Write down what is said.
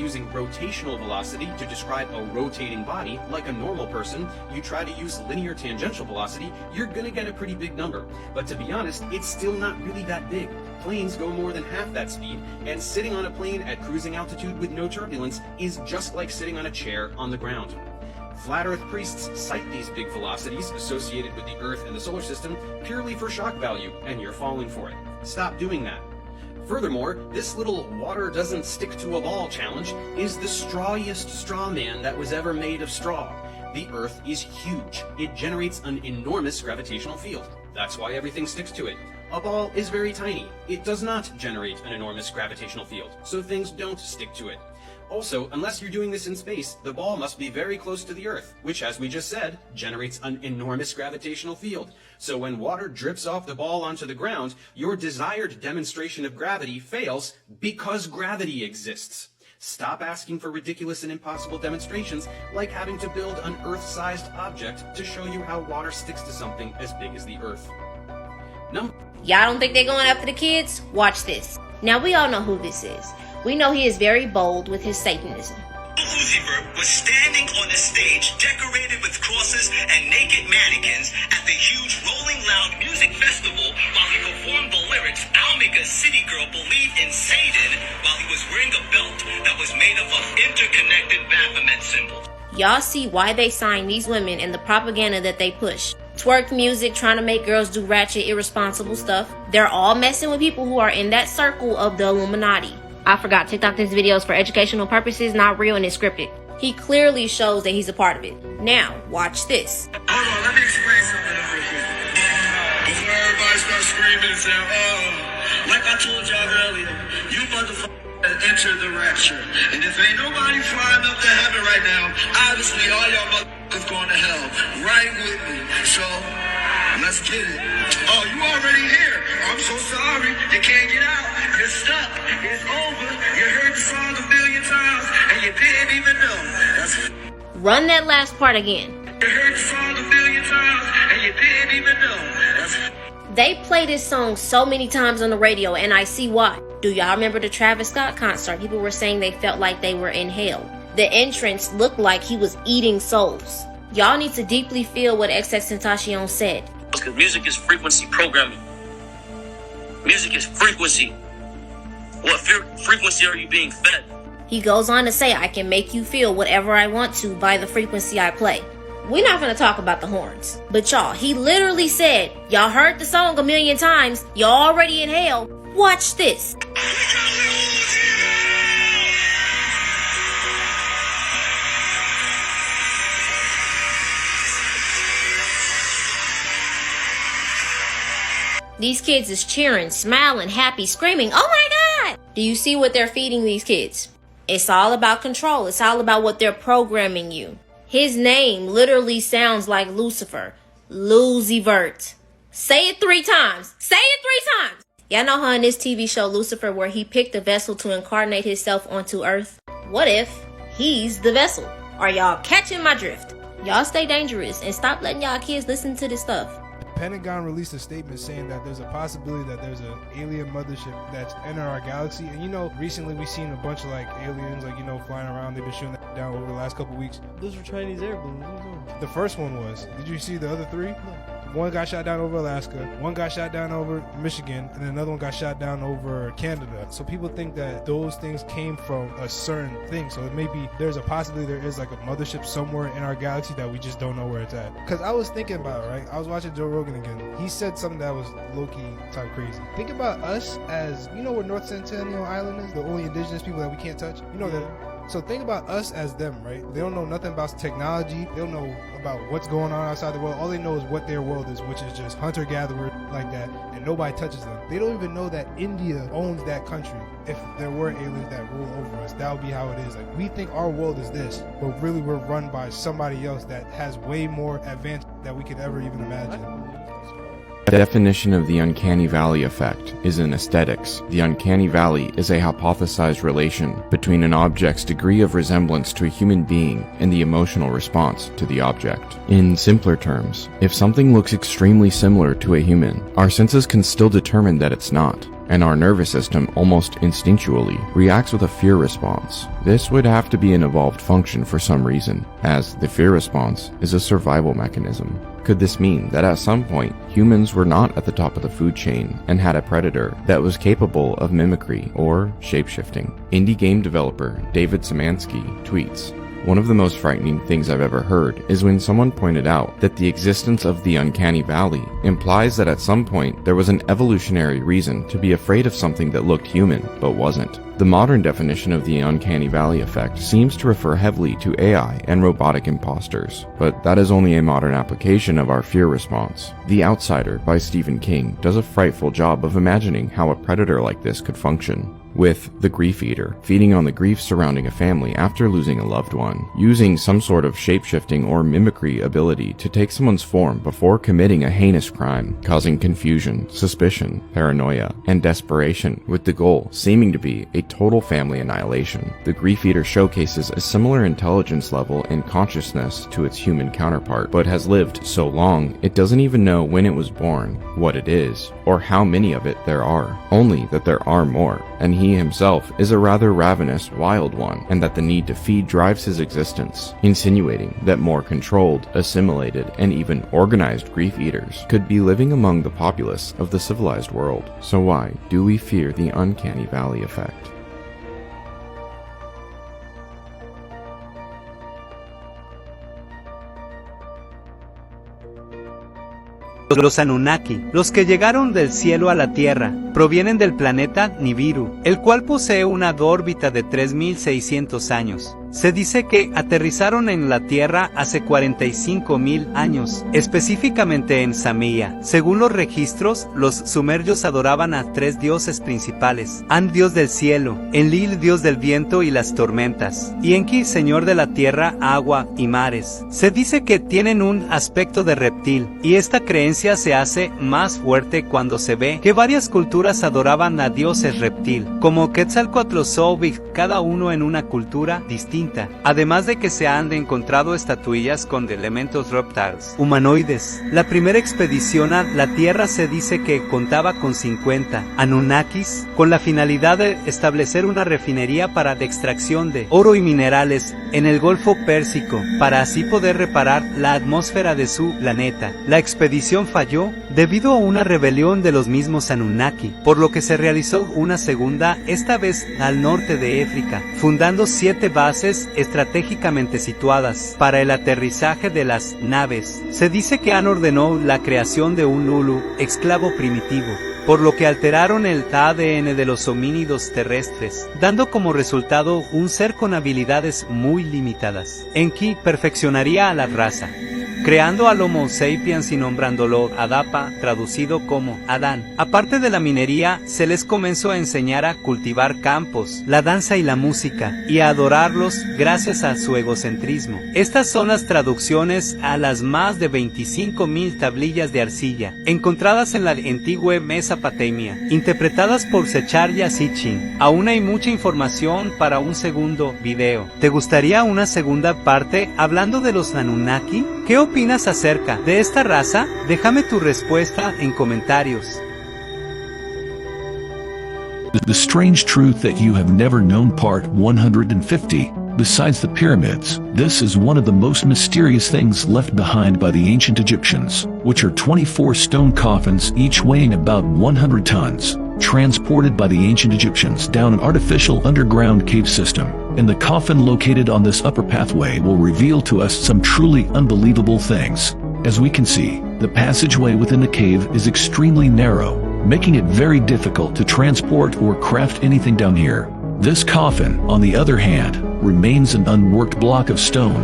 using rotational velocity to describe a rotating body, like a normal person, you try to use linear tangential velocity, you're gonna get a pretty big number. But to be honest, it's still not really that big. Planes go more than half that speed, and sitting on a plane at cruising altitude with no turbulence is just like sitting on a chair on the ground. Flat Earth priests cite these big velocities associated with the Earth and the solar system purely for shock value, and you're falling for it. Stop doing that. Furthermore, this little water doesn't stick to a ball challenge is the strawiest straw man that was ever made of straw. The Earth is huge. It generates an enormous gravitational field. That's why everything sticks to it. A ball is very tiny. It does not generate an enormous gravitational field, so things don't stick to it. Also, unless you're doing this in space, the ball must be very close to the Earth, which, as we just said, generates an enormous gravitational field. So when water drips off the ball onto the ground, your desired demonstration of gravity fails because gravity exists. Stop asking for ridiculous and impossible demonstrations, like having to build an Earth-sized object to show you how water sticks to something as big as the Earth. Y'all don't think they're going after the kids? Watch this. Now, we all know who this is. We know he is very bold with his Satanism. Lucifer was standing on the stage decorated with crosses and naked mannequins at the huge Rolling Loud music festival while he performed the lyrics, "I'll make a city girl believe in Satan," while he was wearing a belt that was made up of interconnected Baphomet symbols. Y'all see why they sign these women and the propaganda that they push. Twerk music, trying to make girls do ratchet, irresponsible stuff. They're all messing with people who are in that circle of the Illuminati. I forgot, TikTok this video is for educational purposes, not real and it's scripted. He clearly shows that he's a part of it. Now, watch this. Hold on, let me explain something real quick. Before everybody starts screaming and saying, oh, like I told y'all earlier, you motherfuckers enter the rapture. And if ain't nobody flying up to heaven right now, obviously all y'all motherfuckers going to hell. Right with me. So, let's get it. Oh, you already here. I'm so sorry. You can't get out. You're stuck. It's over. You heard the song a million times and you didn't even know. Run that last part again. You heard the song a million times and you didn't even know. They play this song so many times on the radio and I see why. Do y'all remember the Travis Scott concert? People were saying they felt like they were in hell. The entrance looked like he was eating souls. Y'all need to deeply feel what XXXTentacion said. Because music is frequency programming. Music is frequency. What frequency are you being fed? He goes on to say, I can make you feel whatever I want to by the frequency I play. We're not going to talk about the horns. But y'all, he literally said, y'all heard the song a million times. Y'all already in hell. Watch this. These kids is cheering, smiling, happy, screaming, oh my God! Do you see what they're feeding these kids? It's all about control. It's all about what they're programming you. His name literally sounds like Lucifer. Luzivert. Say it 3 times. Say it 3 times. Y'all know how in this TV show Lucifer where he picked a vessel to incarnate himself onto Earth? What if he's the vessel? Are y'all catching my drift? Y'all stay dangerous and stop letting y'all kids listen to this stuff. Pentagon released a statement saying that there's a possibility that there's an alien mothership that's entering our galaxy. And you know, recently we've seen a bunch of like aliens, like, you know, flying around. They've been shooting that down over the last couple weeks. Those were Chinese air balloons. The first one was. Did you see the other 3? No. One got shot down over Alaska, one got shot down over Michigan, and then another one got shot down over Canada. So people think that those things came from a certain thing. So maybe there's a possibility there is like a mothership somewhere in our galaxy that we just don't know where it's at. Because I was thinking about it, right? I was watching Joe Rogan again. He said something that was low-key type crazy. Think about us as, you know where North Centennial Island is? The only indigenous people that we can't touch? You know that. So think about us as them, right? They don't know nothing about technology. They don't know about what's going on outside the world. All they know is what their world is, which is just hunter-gatherer like that, and nobody touches them. They don't even know that India owns that country. If there were aliens that rule over us, that would be how it is. Like, we think our world is this, but really we're run by somebody else that has way more advanced than we could ever even imagine. The definition of the uncanny valley effect is in aesthetics. The uncanny valley is a hypothesized relation between an object's degree of resemblance to a human being and the emotional response to the object. In simpler terms, if something looks extremely similar to a human, our senses can still determine that it's not. and our nervous system almost instinctually reacts with a fear response. This would have to be an evolved function for some reason, as the fear response is a survival mechanism. Could this mean that at some point, humans were not at the top of the food chain and had a predator that was capable of mimicry or shapeshifting? Indie game developer David Szymanski tweets, "One of the most frightening things I've ever heard is when someone pointed out that the existence of the uncanny valley implies that at some point there was an evolutionary reason to be afraid of something that looked human but wasn't. The modern definition of the uncanny valley effect seems to refer heavily to AI and robotic imposters, but that is only a modern application of our fear response. The Outsider by Stephen King does a frightful job of imagining how a predator like this could function, with the grief eater feeding on the grief surrounding a family after losing a loved one, using some sort of shapeshifting or mimicry ability to take someone's form before committing a heinous crime, causing confusion, suspicion, paranoia, and desperation, with the goal seeming to be a total family annihilation. The grief eater showcases a similar intelligence level and consciousness to its human counterpart, but has lived so long it doesn't even know when it was born, what it is, or how many of it there are, only that there are more, and he himself is a rather ravenous, wild one, and that the need to feed drives his existence, insinuating that more controlled, assimilated, and even organized grief eaters could be living among the populace of the civilized world. So why do we fear the uncanny valley effect? Los Anunnaki, los que llegaron del cielo a la Tierra, provienen del planeta Nibiru, el cual posee una órbita de 3.600 años. Se dice que aterrizaron en la Tierra hace 45.000 años, específicamente en Samía. Según los registros, los sumerios adoraban a tres dioses principales: An, dios del cielo; Enlil, dios del viento y las tormentas; y Enki, señor de la tierra, agua y mares. Se dice que tienen un aspecto de reptil, y esta creencia se hace más fuerte cuando se ve que varias culturas adoraban a dioses reptil, como Quetzalcoatluzóvitl, cada uno en una cultura distinta. Además de que se han encontrado estatuillas con elementos reptiles humanoides. La primera expedición a la Tierra se dice que contaba con 50 Anunnakis, con la finalidad de establecer una refinería para la extracción de oro y minerales en el Golfo Pérsico, para así poder reparar la atmósfera de su planeta. La expedición falló debido a una rebelión de los mismos Anunnaki, por lo que se realizó una segunda, esta vez al norte de África, fundando 7 bases estratégicamente situadas para el aterrizaje de las naves. Se dice que Han ordenó la creación de un Lulu, esclavo primitivo, por lo que alteraron el ADN de los homínidos terrestres, dando como resultado un ser con habilidades muy limitadas. Enki perfeccionaría a la raza, creando al Homo sapiens y nombrándolo Adapa, traducido como Adán. Aparte de la minería, se les comenzó a enseñar a cultivar campos, la danza y la música, y a adorarlos gracias a su egocentrismo. Estas son las traducciones a las más de 25.000 tablillas de arcilla, encontradas en la antigua Mesopotamia, interpretadas por Secharya Sitchin. Aún hay mucha información para un segundo video. ¿Te gustaría una segunda parte hablando de los Anunnaki? ¿Qué opinas acerca de esta raza? Déjame tu respuesta en comentarios. The strange truth that you have never known, part 150. Besides the pyramids, this is one of the most mysterious things left behind by the ancient Egyptians, which are 24 stone coffins, each weighing about 100 tons, transported by the ancient Egyptians down an artificial underground cave system. And the coffin located on this upper pathway will reveal to us some truly unbelievable things. As we can see, the passageway within the cave is extremely narrow, making it very difficult to transport or craft anything down here. This coffin, on the other hand, remains an unworked block of stone